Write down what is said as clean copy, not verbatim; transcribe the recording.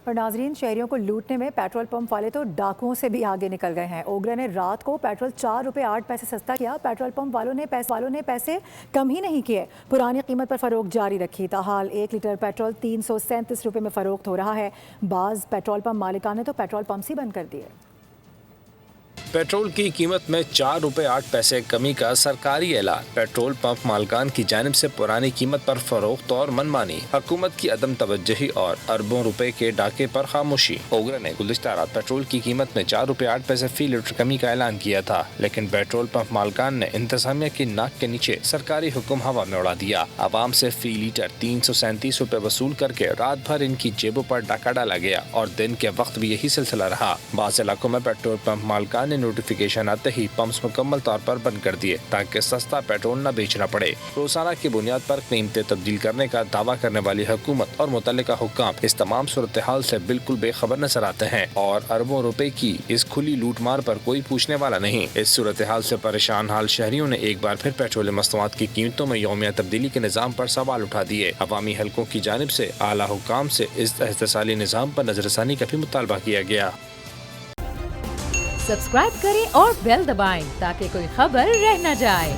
اور ناظرین، شہریوں کو لوٹنے میں پیٹرول پمپ والے تو ڈاکوؤں سے بھی آگے نکل گئے ہیں۔ اوگرا نے رات کو پیٹرول 4 روپے 8 پیسے سستا کیا۔ پیٹرول پمپ والوں نے پیسے کم ہی نہیں کیے، پرانی قیمت پر فروخت جاری رکھی۔ تاحال 1 لیٹر پیٹرول 337 روپے میں فروخت ہو رہا ہے۔ بعض پیٹرول پمپ مالکان نے تو پیٹرول پمپس ہی بند کر دیے۔ پیٹرول کی قیمت میں 4 روپے 8 پیسے کمی کا سرکاری اعلان۔ پیٹرول پمپ مالکان کی جانب سے پرانی قیمت پر فروخت اور منمانی، حکومت کی عدم توجہی اور اربوں روپے کے ڈاکے پر خاموشی۔ اوگرا نے گزشتہ رات پیٹرول کی قیمت میں 4 روپے 8 پیسے فی لیٹر کمی کا اعلان کیا تھا، لیکن پیٹرول پمپ مالکان نے انتظامیہ کی ناک کے نیچے سرکاری حکم ہوا میں اڑا دیا۔ عوام سے فی لیٹر 337 روپے وصول کر کے رات بھر ان کی جیبوں پر ڈاکہ ڈالا گیا اور دن کے وقت بھی یہی سلسلہ رہا۔ بعض علاقوں میں پیٹرول پمپ مالکان نے نوٹیفیکیشن آتے ہی پمپس مکمل طور پر بند کر دیے تاکہ سستا پیٹرول نہ بیچنا پڑے۔ روزانہ کی بنیاد پر قیمتیں تبدیل کرنے کا دعویٰ کرنے والی حکومت اور متعلقہ حکام اس تمام صورتحال سے بالکل بے خبر نظر آتے ہیں اور اربوں روپے کی اس کھلی لوٹ مار پر کوئی پوچھنے والا نہیں۔ اس صورتحال سے پریشان حال شہریوں نے ایک بار پھر پیٹرول مصنوعات کی قیمتوں میں یومیہ تبدیلی کے نظام پر سوال اٹھا دیے۔ عوامی حلقوں کی جانب سے اعلیٰ حکام سے اس احتسالی نظام پر نظر ثانی کا بھی مطالبہ کیا گیا۔ سبسکرائب کریں اور بیل دبائیں تاکہ کوئی خبر رہ نہ جائے۔